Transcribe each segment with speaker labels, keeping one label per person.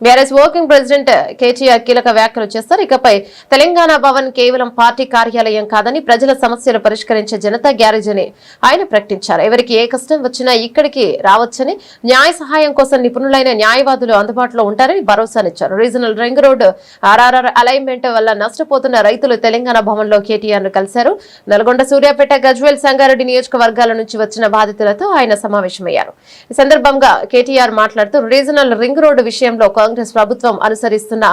Speaker 1: BRS working president KTR కీలక వ్యాఖ్యలు చేస్తారు. ఇకపై తెలంగాణ భవన్ కేవలం పార్టీ కార్యాలయం కాదని ప్రజల సమస్యలు పరిష్కరించే జనతా గ్యారేజ్ అని ఆయన ప్రకటించారు. ఎవరికి ఏ కష్టం వచ్చినా ఇక్కడికి రావచ్చని, న్యాయ సహాయం కోసం నిపుణులైన న్యాయవాదులు అందుబాటులో ఉంటారని భరోసానిచ్చారు. Regional ring road RRR alignment వల్ల నష్టపోతున్న రైతులు తెలంగాణ భవన్ లో కేటీఆర్ ను కలిశారు. నల్గొండ, సూర్యాపేట, గజ్వేల్, సంగారెడ్డి నియోజకవర్గాల నుంచి వచ్చిన బాధితులతో ఆయన సమావేశమయ్యారు. ఈ సందర్భంగా కేటీఆర్ మాట్లాడుతూ రీజనల్ రింగ్ రోడ్డు విషయంలో కాంగ్రెస్ ప్రభుత్వం అనుసరిస్తున్న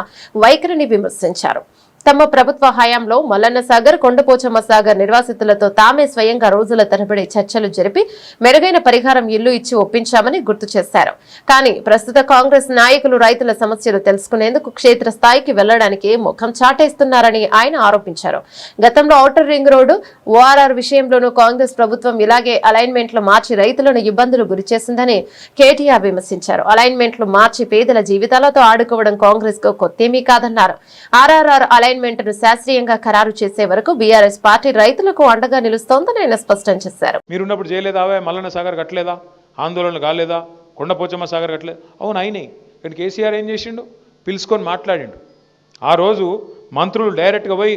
Speaker 1: వైఖరిని విమర్శించారు. తమ ప్రభుత్వ హయాంలో మల్లన్న సాగర్, కొండపోచమ్మ సాగర్ నిర్వాసితులతో తామే స్వయంగా రోజుల తరబడి చర్చలు జరిపి మెరుగైన పరిహారం ఇల్లు ఇచ్చి ఒప్పించామని గుర్తు చేశారు. కానీ ప్రస్తుత కాంగ్రెస్ నాయకులు రైతుల సమస్యలు తెలుసుకునేందుకు క్షేత్ర స్థాయికి వెళ్లడానికి ముఖం చాటేస్తున్నారని ఆయన ఆరోపించారు. గతంలో ఔటర్ రింగ్ రోడ్డు, ఓఆర్ఆర్ విషయంలోనూ కాంగ్రెస్ ప్రభుత్వం ఇలాగే అలైన్మెంట్లు మార్చి రైతులను ఇబ్బందులు గురిచేసిందని కేటీఆర్ విమర్శించారు. అలైన్మెంట్లు మార్చి పేదల జీవితాలతో ఆడుకోవడం కాంగ్రెస్ కు కొత్తేమీ కాదన్నారు. ఆర్ఆర్ఆర్ అలైన్మెంట్ ను శాస్త్రీయంగా ఖరారు చేసే వరకు బీఆర్ఎస్ పార్టీ రైతులకు అండగా నిలుస్తోందని ఆయన స్పష్టం చేశారు.
Speaker 2: మీరున్నప్పుడు చేయలేదా? మల్లన్న సాగర్ కట్టలేదా? ఆందోళనలు కాలేదా? కొండపోచమ్మ సాగర్ కట్టలేదు? అవును అయినాయి. ఇక్కడ కేసీఆర్ ఏం చేసిండు? పిలుచుకొని మాట్లాడిండు. ఆ రోజు మంత్రులు డైరెక్ట్గా పోయి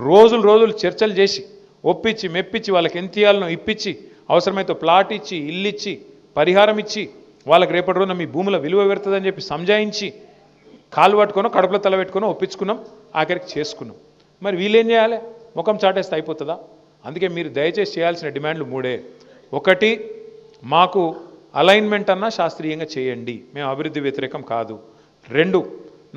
Speaker 2: రోజులు చర్చలు చేసి ఒప్పించి మెప్పించి వాళ్ళకి ఎంత ఇయ్యాలనో ఇప్పించి, అవసరమైతే ప్లాట్ ఇచ్చి, ఇల్లు ఇచ్చి, పరిహారం ఇచ్చి, వాళ్ళకి రేపటి రోజున మీ భూముల విలువ పెడుతుందని చెప్పి సంజాయించి కాలు పట్టుకొని కడుపులో తల పెట్టుకొని ఒప్పించుకున్నాం, ఆఖరికి చేసుకున్నాం. మరి వీళ్ళేం చేయాలి? ముఖం చాటేస్తే అయిపోతుందా? అందుకే మీరు దయచేసి చేయాల్సిన డిమాండ్లు మూడే. ఒకటి, మాకు అలైన్మెంట్ అన్నా శాస్త్రీయంగా చేయండి, మేము అభివృద్ధి వ్యతిరేకం కాదు. రెండు,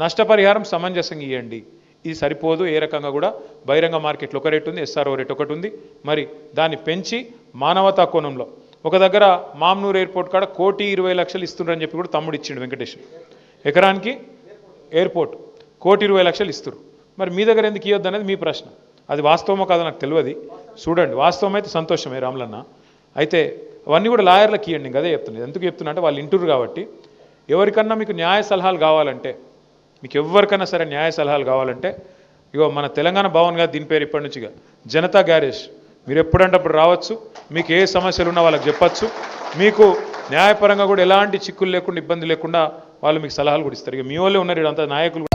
Speaker 2: నష్టపరిహారం సమంజసంగా ఇవ్వండి. ఇది సరిపోదు. ఏ రకంగా కూడా బహిరంగ మార్కెట్లో ఒక రేటు ఉంది, ఎస్ఆర్ఓ రేట్ ఒకటి ఉంది. మరి దాన్ని పెంచి మానవతా కోణంలో ఒక దగ్గర మామ్నూర్ ఎయిర్పోర్ట్ కాడ 1,20,00,000 ఇస్తున్నారని చెప్పి కూడా తమ్ముడు ఇచ్చిండు వెంకటేష్. ఎకరానికి ఎయిర్పోర్ట్ 1,20,00,000 ఇస్తారు. మరి మీ దగ్గర ఎందుకు ఇవ్వద్దు అనేది మీ ప్రశ్న. అది వాస్తవమో కాదో నాకు తెలియదు. చూడండి, వాస్తవం అయితే సంతోషమే రాములన్న. అయితే అవన్నీ కూడా లాయర్లకు ఇవ్వండి. అదే చెప్తున్నాను. ఎందుకు చెప్తున్నా అంటే వాళ్ళు ఇంటూరు కాబట్టి, ఎవరికన్నా మీకు న్యాయ సలహాలు కావాలంటే, మీకు ఎవరికన్నా సరే న్యాయ సలహాలు కావాలంటే, ఇగో మన తెలంగాణ భవన్ గారు దీని పేరు ఇప్పటి నుంచిగా జనతా గ్యారేజ్. మీరు ఎప్పుడంటే అప్పుడు రావచ్చు, మీకు ఏ సమస్యలు ఉన్నా వాళ్ళకి చెప్పచ్చు. మీకు న్యాయపరంగా కూడా ఎలాంటి చిక్కులు లేకుండా, ఇబ్బంది లేకుండా వాళ్ళు మీకు సలహాలు కూడా ఇస్తారు. ఇక మీ వాళ్ళే ఉన్నారు, ఇదంతా నాయకులు.